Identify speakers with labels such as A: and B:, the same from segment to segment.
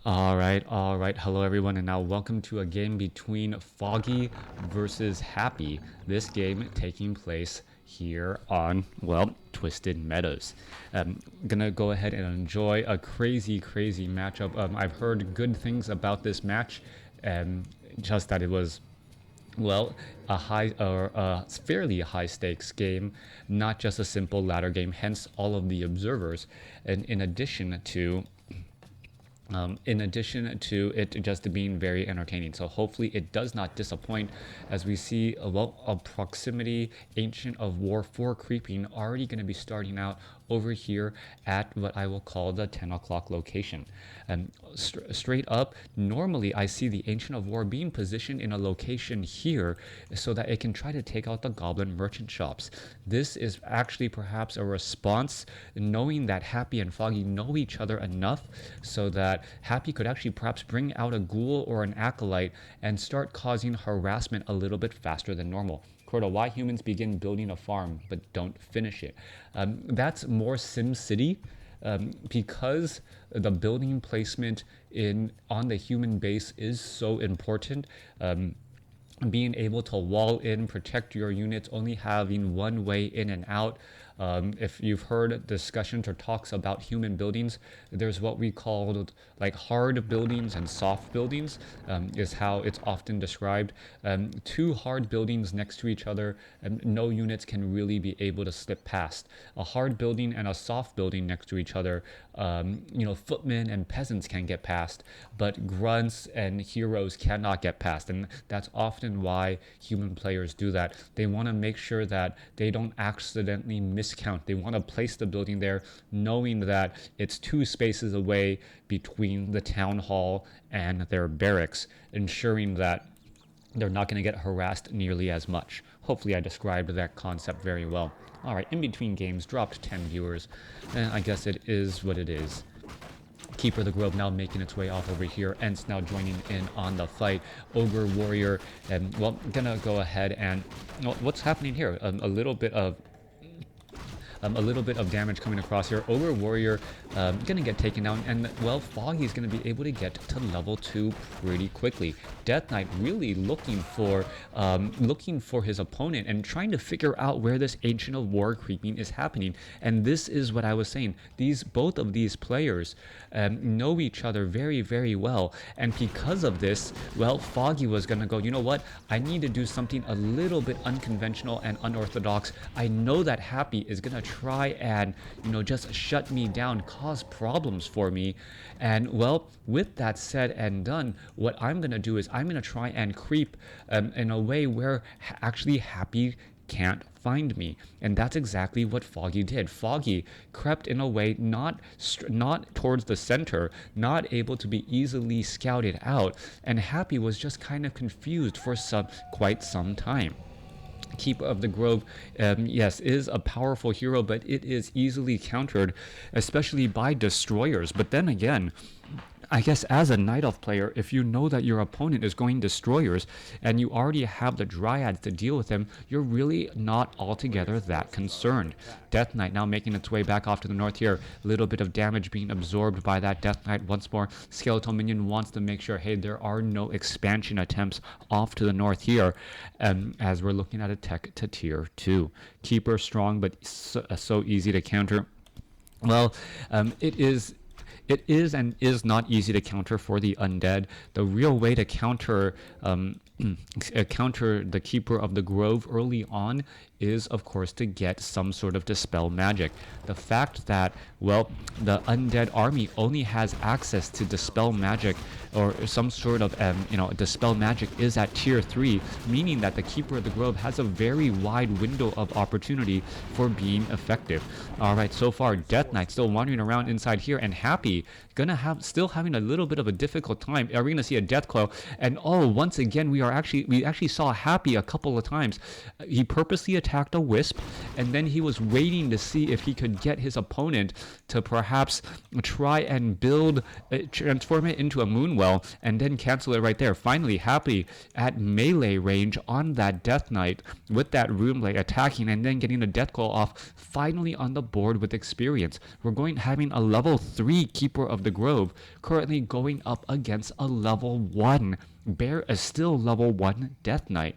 A: All right. Hello, everyone, and now welcome to a game between Foggy versus Happy. This game taking place here on, well, Twisted Meadows. Gonna go ahead and enjoy a crazy matchup. I've heard good things about this match, just that it was, well, a high or a fairly high stakes game, not just a simple ladder game. Hence, all of the observers, and in addition to it just being very entertaining. So hopefully it does not disappoint, as we see a proximity Ancient of War 4 creeping already going to be starting out over here at what I will call the 10 o'clock location. And straight up, normally I see the Ancient of War being positioned in a location here so that it can try to take out the Goblin merchant shops. This is actually perhaps a response, knowing that Happy and Foggy know each other enough so that Happy could actually perhaps bring out a ghoul or an acolyte and start causing harassment a little bit faster than normal. Crota, why humans begin building a farm but don't finish it? That's more SimCity, because the building placement on the human base is so important. Being able to wall in, protect your units, only having one way in and out. If you've heard discussions or talks about human buildings, there's what we call like hard buildings and soft buildings, is how it's often described. Two hard buildings next to each other, no units can really be able to slip past. A hard building and a soft building next to each other, footmen and peasants can get past, but grunts and heroes cannot get past. And that's often why human players do that. They want to make sure that they don't accidentally miscount. They want to place the building there knowing that it's two spaces away between the town hall and their barracks, ensuring that they're not going to get harassed nearly as much. Hopefully I described that concept very well. All right, in between games, dropped 10 viewers. I guess it is what it is. Keeper of the Grove now making its way off over here. Ents now joining in on the fight. Ogre Warrior, and well, gonna go ahead and what's happening here? A little bit of damage coming across here. Ogre Warrior gonna get taken down, and well, Foggy's gonna be able to get to level 2 pretty quickly. Death Knight really looking for his opponent and trying to figure out where this Ancient of War creeping is happening. And this is what I was saying. Both of these players know each other very well, and because of this, well, Foggy was gonna go, you know what? I need to do something a little bit unconventional and unorthodox. I know that Happy is gonna try and just shut me down, cause problems for me. And well, with that said and done, what I'm gonna do is I'm gonna try and creep in a way where actually Happy can't find me. And that's exactly what Foggy did. Foggy crept in a way not towards the center, not able to be easily scouted out, and Happy was just kind of confused for quite some time. Keeper of the Grove, yes, is a powerful hero, but it is easily countered, especially by destroyers. But then again, I guess as a Night Elf player, if you know that your opponent is going destroyers and you already have the Dryads to deal with them, you're really not altogether that concerned. Death Knight now making its way back off to the north here. A little bit of damage being absorbed by that Death Knight once more. Skeletal Minion wants to make sure, hey, there are no expansion attempts off to the north here, as we're looking at a tech to tier 2. Keeper strong, but so easy to counter. Well, it is and is not easy to counter for the Undead. The real way to counter the Keeper of the Grove early on is, of course, to get some sort of Dispel Magic. The fact that, well, the Undead army only has access to Dispel Magic or some sort of, Dispel Magic is at tier 3, meaning that the Keeper of the Grove has a very wide window of opportunity for being effective. All right, so far, Death Knight still wandering around inside here, and Happy still having a little bit of a difficult time. Are we gonna see a Death Claw? And once again, we actually saw Happy a couple of times. He purposely attacked attacked a wisp, and then he was waiting to see if he could get his opponent to perhaps try and transform it into a moonwell, and then cancel it right there. Finally, Happy at melee range on that Death Knight with that Rune Blade attacking and then getting a Death Claw off, finally on the board with experience. We're having a level 3 Keeper of the Grove currently going up against a level 1 still level 1 Death Knight.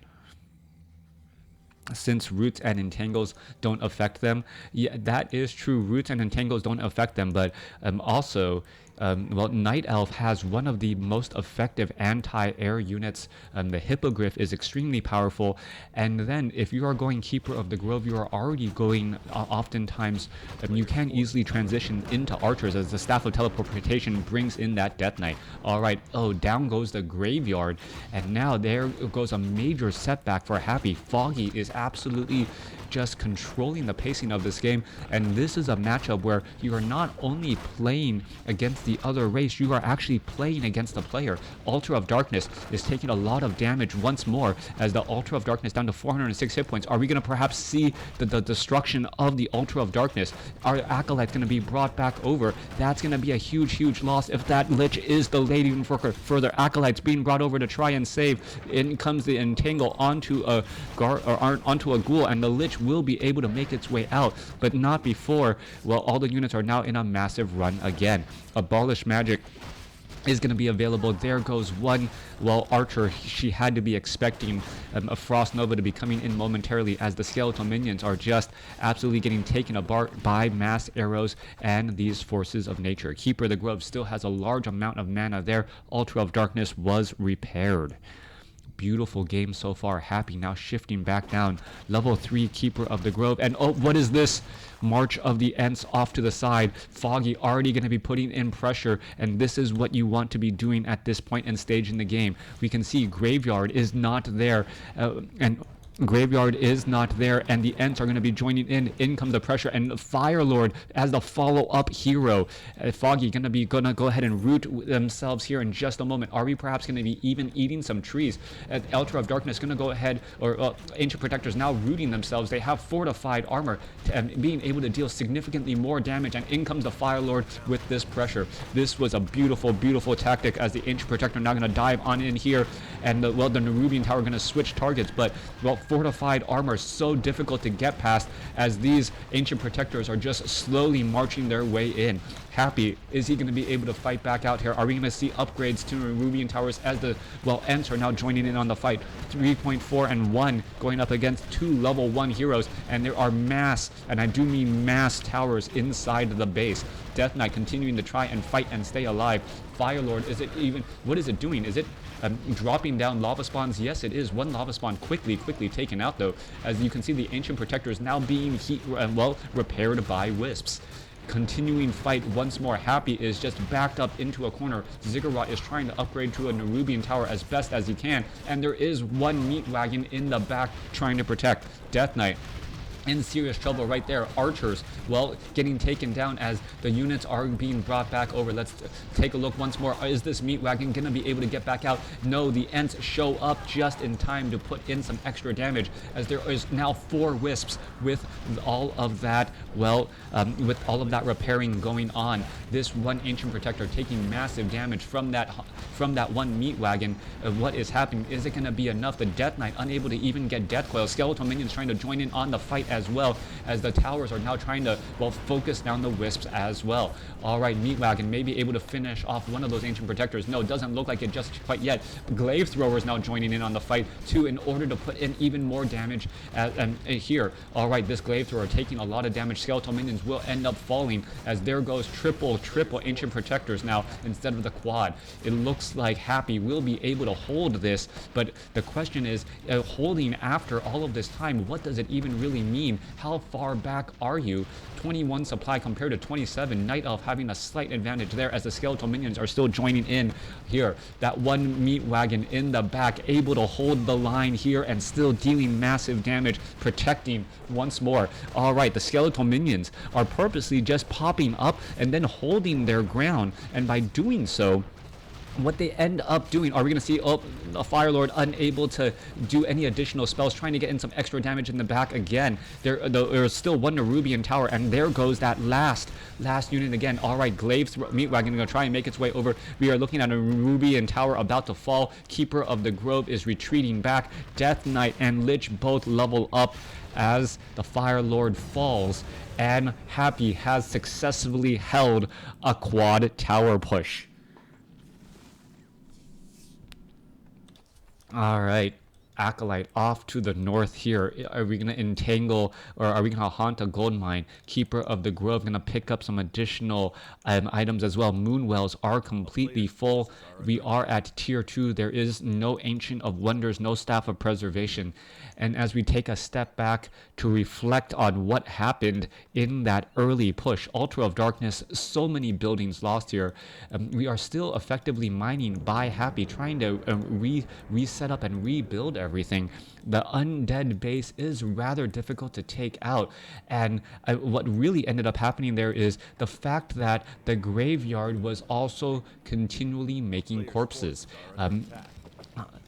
A: Since roots and entangles don't affect them, yeah, that is true. Roots and entangles don't affect them, but also Night Elf has one of the most effective anti-air units. The Hippogriff is extremely powerful, and then if you are going Keeper of the Grove, you are already going, oftentimes, you can easily transition into archers as the Staff of Teleportation brings in that Death Knight. Alright, down goes the Graveyard, and now there goes a major setback for Happy. Foggy is absolutely just controlling the pacing of this game, and this is a matchup where you are not only playing against the other race, you are actually playing against the player. Altar of Darkness is taking a lot of damage once more as the Altar of Darkness down to 406 hit points. Are we going to perhaps see the destruction of the Altar of Darkness? Are Acolytes going to be brought back over? That's going to be a huge loss if that Lich is delayed even further. Acolytes being brought over to try and save. In comes the Entangle onto a Ghoul, and the Lich will be able to make its way out, but not before, well, all the units are now in a massive run again. Abolish Magic is going to be available. There goes one, well, Archer. She had to be expecting a Frost Nova to be coming in momentarily as the skeletal minions are just absolutely getting taken apart by mass arrows and these forces of nature. Keeper of the Grove still has a large amount of mana there. Altar of Darkness was repaired. Beautiful game so far. Happy now shifting back down. Level 3 Keeper of the Grove. And what is this? March of the Ents off to the side. Foggy already going to be putting in pressure, and this is what you want to be doing at this point and stage in the game. We can see Graveyard is not there, Graveyard is not there, and the Ents are going to be joining in. In comes the pressure, and Firelord as the follow-up hero. Foggy going to go ahead and root themselves here in just a moment. Are we perhaps going to be even eating some trees? Altar of Darkness going to go ahead, or Ancient Protectors now rooting themselves. They have fortified armor and being able to deal significantly more damage, and in comes the Firelord with this pressure. This was a beautiful tactic as the Ancient Protector now going to dive on in here, and the Nerubian Tower going to switch targets, but fortified armor so difficult to get past as these Ancient Protectors are just slowly marching their way in. Happy, is he going to be able to fight back out here? Are we going to see upgrades to Nerubian Towers as the, well, Ents are now joining in on the fight? 3.4 and 1 going up against 2 level 1 heroes, and there are mass, and I do mean mass, towers inside the base. Death Knight continuing to try and fight and stay alive. Firelord, is it even, what is it doing? Is it dropping down lava spawns? Yes, it is. One lava spawn quickly taken out, though, as you can see the Ancient Protectors now being repaired by wisps. Continuing fight once more. Happy is just backed up into a corner. Ziggurat is trying to upgrade to a Nerubian Tower as best as he can, and there is one meat wagon in the back trying to protect. Death Knight in serious trouble right there. Archers, well, getting taken down as the units are being brought back over. Let's take a look once more. Is this meat wagon gonna be able to get back out? No, the Ents show up just in time to put in some extra damage, as there is now 4 wisps with all of that, well, with all of that repairing going on. This one Ancient Protector taking massive damage from that one meat wagon. What is happening? Is it gonna be enough? The Death Knight unable to even get Death Coil. Skeletal minions trying to join in on the fight as well, as the towers are now trying to, well, focus down the wisps as well. Alright, meat wagon may be able to finish off one of those Ancient Protectors. No, it doesn't look like it just quite yet. Glaive Thrower is now joining in on the fight too, in order to put in even more damage here. Alright, this Glaive Thrower taking a lot of damage. Skeletal minions will end up falling, as there goes triple Ancient Protectors now instead of the quad. It looks like Happy will be able to hold this, but the question is, holding after all of this time, what does it even really mean? How far back are you? 21 supply compared to 27. Night Elf having a slight advantage there, as the skeletal minions are still joining in here. That one meat wagon in the back able to hold the line here and still dealing massive damage, protecting once more. Alright, the skeletal minions are purposely just popping up and then holding their ground, and by doing so, what they end up doing, are we going to see, oh, the Fire Lord unable to do any additional spells, trying to get in some extra damage in the back again. There's still one Nerubian tower, and there goes that last unit again. All right, Glaive's Meat Wagon going to try and make its way over. We are looking at a Nerubian tower about to fall. Keeper of the Grove is retreating back. Death Knight and Lich both level up as the Fire Lord falls, and Happy has successfully held a quad tower push. All right, Acolyte off to the north here. Are we going to entangle, or are we going to haunt a gold mine? Keeper of the Grove going to pick up some additional items as well. Moonwells are completely full. We are at tier 2. There is no Ancient of Wonders, no Staff of Preservation. And as we take a step back to reflect on what happened in that early push, Altar of Darkness, so many buildings lost here. We are still effectively mining by Happy, trying to reset up and rebuild everything. The Undead base is rather difficult to take out, and what really ended up happening there is the fact that the graveyard was also continually making corpses.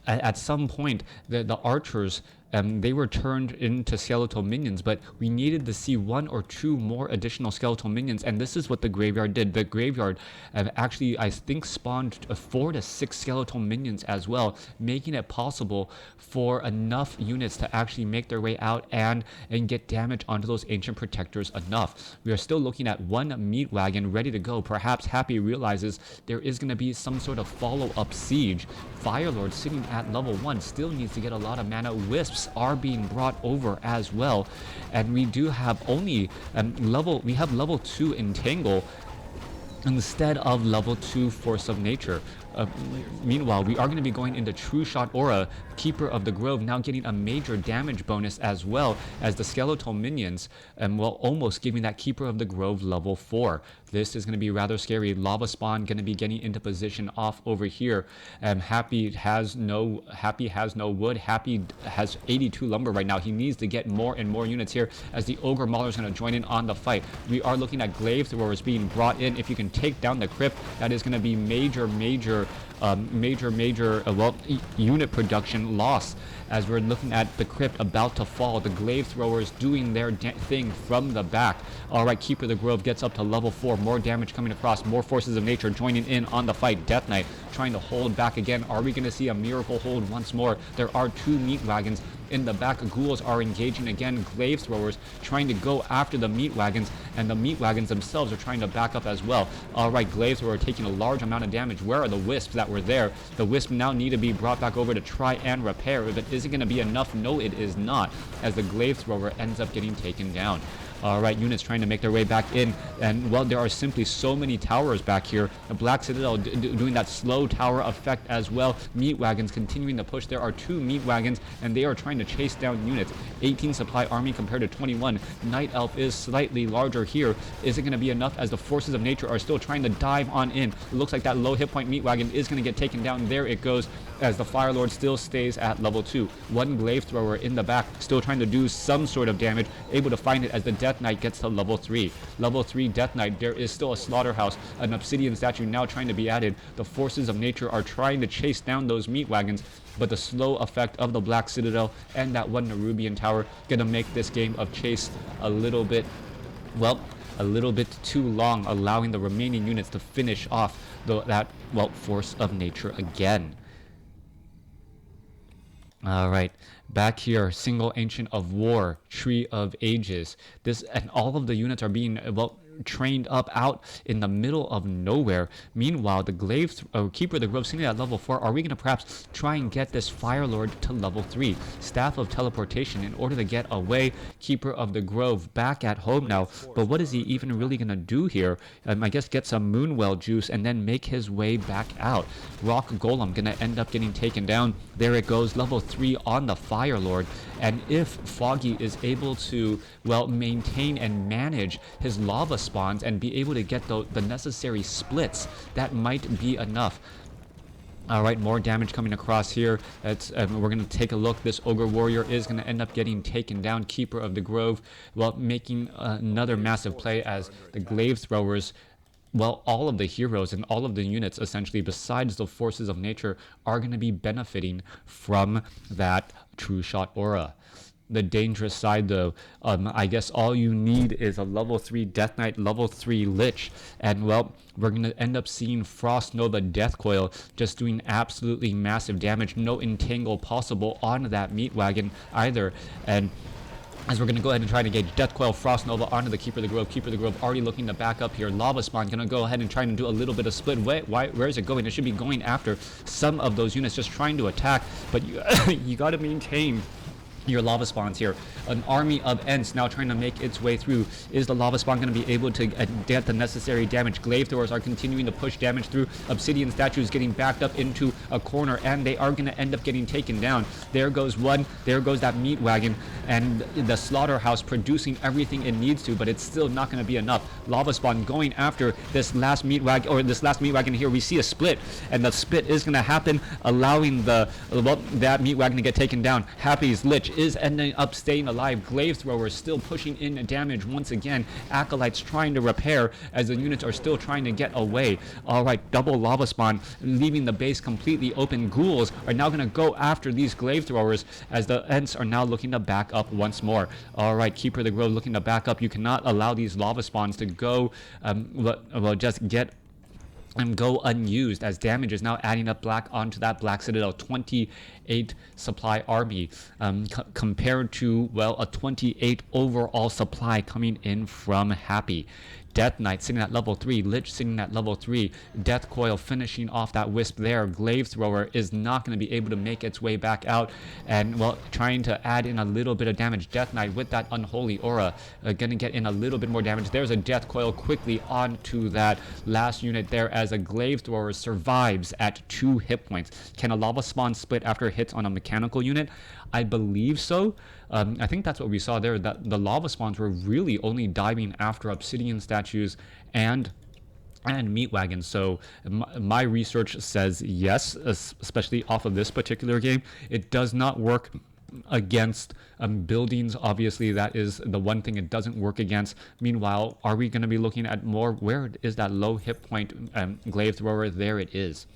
A: At some point, the archers, they were turned into skeletal minions, but we needed to see 1 or 2 more additional skeletal minions, and this is what the graveyard did. The graveyard actually, I think, spawned 4 to 6 skeletal minions as well, making it possible for enough units to actually make their way out and get damage onto those ancient protectors enough. We are still looking at 1 meat wagon ready to go. Perhaps Happy realizes there is going to be some sort of follow-up siege. Firelord sitting at level 1 still needs to get a lot of mana. Wisps are being brought over as well, and we do have only level 2 Entangle instead of level 2 Force of Nature. Meanwhile, we are going to be going into True Shot Aura. Keeper of the Grove now getting a major damage bonus, as well as the skeletal minions, well, almost giving that Keeper of the Grove level 4. This is going to be rather scary. Lava Spawn going to be getting into position off over here. Happy has no wood. Happy has 82 lumber right now. He needs to get more and more units here, as the Ogre Mauler is going to join in on the fight. We are looking at Glaive Throwers being brought in. If you can take down the Crypt, that is going to be major unit production loss, as we're looking at the Crypt about to fall. The Glaive Throwers doing their thing from the back. All right, Keeper of the Grove gets up to level 4. More damage coming across. More Forces of Nature joining in on the fight. Death Knight trying to hold back again. Are we going to see a miracle hold once more? There are 2 meat wagons in the back. Ghouls are engaging again. Glaive Throwers trying to go after the meat wagons, and the meat wagons themselves are trying to back up as well. All right, Glaive Thrower taking a large amount of damage. Where are the wisps that were there? The wisps now need to be brought back over to try and repair. If it isn't going to be enough, no, it is not, as the Glaive Thrower ends up getting taken down. All right, units trying to make their way back in, and well, there are simply so many towers back here. The Black Citadel doing that slow tower effect as well. Meat wagons continuing to push. There are 2 meat wagons, and they are trying to chase down units. 18 supply army compared to 21. Night Elf is slightly larger here. Is it going to be enough, as the Forces of Nature are still trying to dive on in? It looks like that low hit point meat wagon is going to get taken down. There it goes, as the Fire Lord still stays at level 2. 1 Glaive Thrower in the back, still trying to do some sort of damage, able to find it as the Death Knight gets to level 3. Level 3 Death Knight, there is still a slaughterhouse, an obsidian statue now trying to be added. The Forces of Nature are trying to chase down those meat wagons, but the slow effect of the Black Citadel and that 1 Nerubian tower gonna make this game of chase a little bit too long, allowing the remaining units to finish off that Force of Nature again. All right, back here, single Ancient of War, Tree of Ages. This, and all of the units are being trained up out in the middle of nowhere. Meanwhile, the Keeper of the Grove sitting at level 4. Are we going to perhaps try and get this Fire Lord to level 3? Staff of Teleportation in order to get away. Keeper of the Grove back at home now, but what is he even really going to do here? I guess get some Moonwell juice and then make his way back out. Rock Golem going to end up getting taken down. There it goes, level 3 on the Fire Lord. And if Foggy is able to, well, maintain and manage his lava spawns and be able to get the necessary splits, that might be enough. All right, more damage coming across here. That's we're going to take a look. This Ogre Warrior is going to end up getting taken down. Keeper of the Grove, well, making another massive play, as the Glaive Throwers well, all of the heroes and all of the units, essentially, besides the forces of nature, are going to be benefiting from that true shot aura. The dangerous side, though, I guess all you need is a level 3 Death Knight, level 3 Lich, and well, we're going to end up seeing Frost Nova Death Coil just doing absolutely massive damage. No entangle possible on that meat wagon either, and as we're going to go ahead and try to engage Death Coil, Frost Nova onto the Keeper of the Grove. Keeper of the Grove already looking to back up here. Lava Spawn going to go ahead and try to do a little bit of split. Where is it going? It should be going after some of those units, just trying to attack, but you got to maintain your lava spawns here. An army of Ents now trying to make its way through. Is the lava spawn going to be able to get the necessary damage? Glaive throwers are continuing to push damage through. Obsidian statues getting backed up into a corner, and they are going to end up getting taken down. There goes one. There goes that meat wagon, and the slaughterhouse producing everything it needs to, but it's still not going to be enough. Lava spawn going after this last meat wagon, or this last meat wagon here. We see a split, and the split is going to happen, allowing that meat wagon to get taken down. Happy's Lich is ending up staying alive. Glaive throwers still pushing in damage once again. Acolytes trying to repair as the units are still trying to get away. Alright, double lava spawn leaving the base completely open. Ghouls are now going to go after these glaive throwers as the Ents are now looking to back up once more. Alright, Keeper of the Grove looking to back up. You cannot allow these lava spawns to go just get and go unused, as damage is now adding up black onto that Black Citadel. 28 supply army compared to, well, a 28 overall supply coming in from Happy. Death Knight sitting at level 3, Lich sitting at level 3, Death Coil finishing off that Wisp there. Glaive Thrower is not going to be able to make its way back out, and well, trying to add in a little bit of damage. Death Knight with that Unholy Aura going to get in a little bit more damage. There's a Death Coil quickly onto that last unit there, as a Glaive Thrower survives at 2 hit points. Can a Lava Spawn split after hits on a mechanical unit? I believe so. I think that's what we saw there, that the lava spawns were really only diving after obsidian statues and meat wagons. So my research says yes, especially off of this particular game. It does not work against buildings. Obviously, that is the one thing it doesn't work against. Meanwhile, are we going to be looking at more? Where is that low hit point glaive thrower? There it is.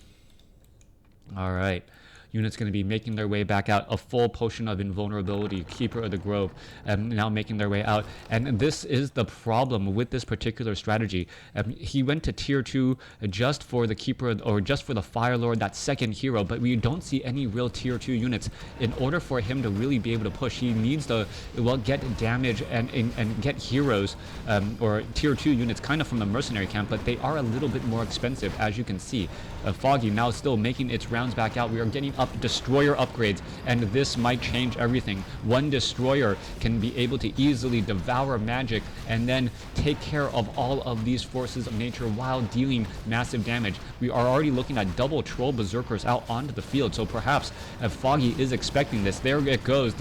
A: All right. Units going to be making their way back out. A full potion of invulnerability. Keeper of the Grove now making their way out. And this is the problem with this particular strategy. He went to tier 2 just for the Keeper, or just for the Fire Lord, that second hero, but we don't see any real tier 2 units. In order for him to really be able to push, he needs to, well, get damage and get heroes or tier 2 units kind of from the mercenary camp, but they are a little bit more expensive, as you can see. Foggy now still making its rounds back out. We are getting up destroyer upgrades, and this might change everything. One destroyer can be able to easily devour magic and then take care of all of these forces of nature while dealing massive damage. We are already looking at double troll berserkers out onto the field, so perhaps Foggy is expecting this. There it goes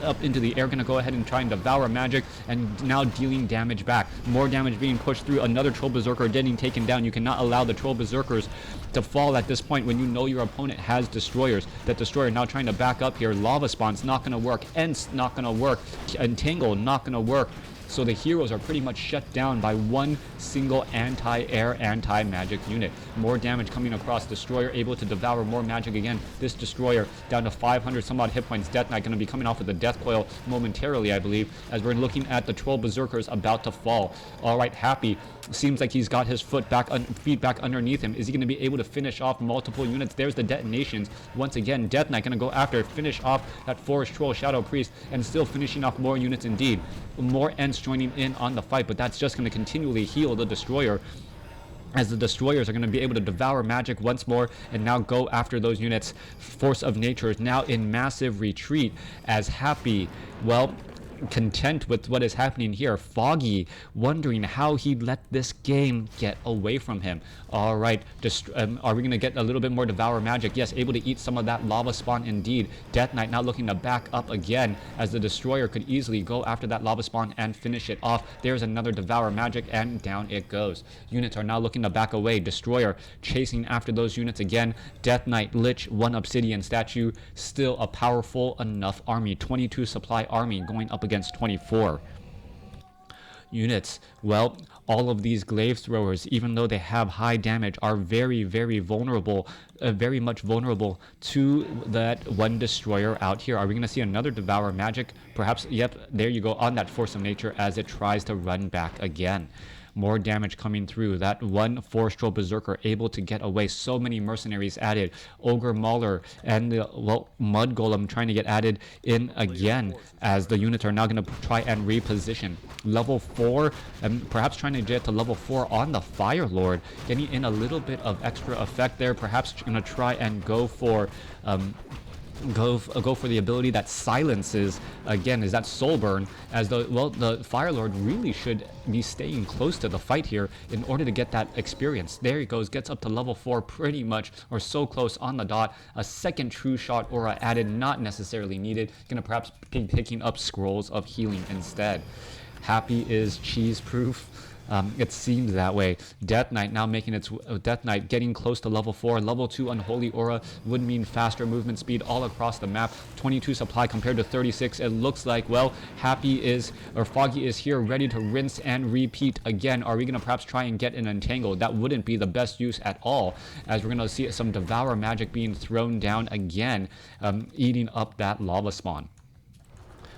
A: up into the air, gonna go ahead and try and devour magic, and now dealing damage back. More damage being pushed through. Another troll berserker getting taken down. You cannot allow the troll berserkers to fall at this point when you know your opponent has destroyers. That destroyer now trying to back up here. Lava Spawn's not going to work. Ents not going to work. Entangle not going to work. So the heroes are pretty much shut down by one single anti-air, anti-magic unit. More damage coming across. Destroyer able to devour more magic again. This destroyer down to 500 some odd hit points. Death Knight going to be coming off with the Death Coil momentarily, I believe, as we're looking at the Troll Berserkers about to fall. Alright, Happy seems like he's got his feet back underneath him. Is he going to be able to finish off multiple units? There's the detonations. Once again, Death Knight going to go after, finish off that Forest Troll Shadow Priest, and still finishing off more units indeed. More Ents joining in on the fight, but that's just going to continually heal the destroyer, as the destroyers are going to be able to devour magic once more and now go after those units. Force of Nature is now in massive retreat, as Happy, well, content with what is happening here. Foggy wondering how he let this game get away from him. All right, are we going to get a little bit more devour magic? Yes, able to eat some of that lava spawn indeed. Death Knight now looking to back up again, as the destroyer could easily go after that lava spawn and finish it off. There's another devour magic, and down it goes. Units are now looking to back away. Destroyer chasing after those units again. Death Knight, Lich, 1 obsidian statue, still a powerful enough army. 22 supply army going up against 24. units. Well, all of these glaive throwers, even though they have high damage, are very, very vulnerable, very much vulnerable to that one destroyer out here. Are we going to see another Devour Magic? Perhaps, yep, there you go, on that Force of Nature as it tries to run back again. More damage coming through. That one Forestro Berserker able to get away. So many mercenaries added. Ogre Mauler and the Mud Golem trying to get added in again as the units are now going to try and reposition. Level 4, and perhaps trying to get to level 4 on the Fire Lord. Getting in a little bit of extra effect there. Perhaps going to try and go for go for the ability that silences again. Is that soul burn, as the Fire Lord really should be staying close to the fight here in order to get that experience. There he goes, gets up to level 4 pretty much, or so close on the dot. A second True Shot aura added, not necessarily needed. Gonna perhaps be picking up scrolls of healing instead. Happy is cheese proof. It seemed that way. Death Knight now making its Death Knight getting close to level 4. Level 2 Unholy Aura would mean faster movement speed all across the map. 22 supply compared to 36. It looks like, well, Foggy is here ready to rinse and repeat again. Are we going to perhaps try and get an Entangle? That wouldn't be the best use at all, as we're going to see some Devour Magic being thrown down again, eating up that Lava Spawn.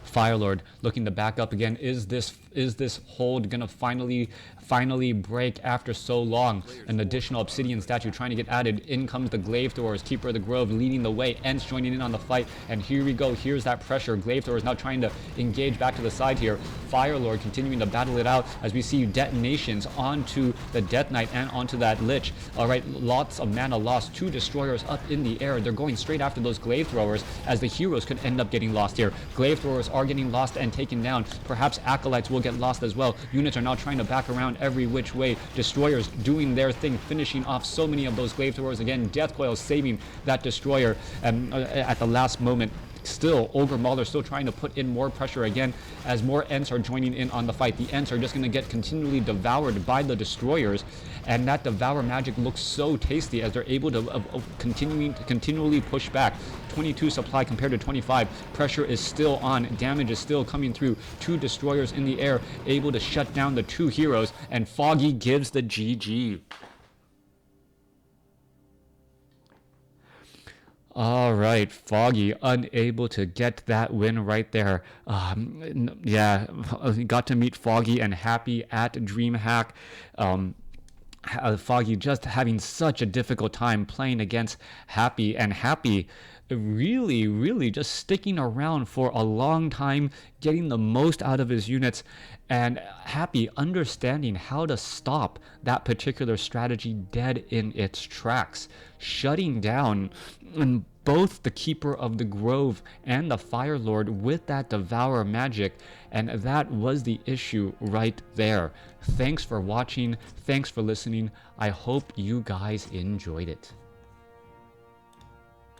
A: Firelord looking to back up again. Is this hold gonna finally break after so long? An additional Obsidian statue trying to get added. In comes the Glaive Throwers, Keeper of the Grove leading the way. Ents joining in on the fight, and here we go. Here's that pressure. Glaive Throwers now trying to engage back to the side here. Firelord continuing to battle it out as we see detonations onto the Death Knight and onto that Lich. All right, lots of mana lost. 2 destroyers up in the air. They're going straight after those Glaive Throwers, as the heroes could end up getting lost here. Glaive Throwers are getting lost and taken down. Perhaps Acolytes will get lost as well. Units are now trying to back around every which way. Destroyers doing their thing, finishing off so many of those Glaive Throwers. Again, Death Coil saving that destroyer at the last moment. Still, Ogre Mauler still trying to put in more pressure again, as more Ents are joining in on the fight. The Ents are just going to get continually devoured by the destroyers, and that Devour Magic looks so tasty as they're able to continually push back. 22 supply compared to 25. Pressure is still on. Damage is still coming through. 2 destroyers in the air, able to shut down the 2 heroes, and Foggy gives the GG. All right, Foggy unable to get that win right there. Yeah, got to meet Foggy and Happy at DreamHack. Foggy just having such a difficult time playing against Happy, and Happy really just sticking around for a long time, getting the most out of his units, and Happy understanding how to stop that particular strategy dead in its tracks, shutting down both the Keeper of the Grove and the Fire Lord with that Devour Magic, and that was the issue right there. Thanks for watching, thanks for listening. I hope you guys enjoyed it.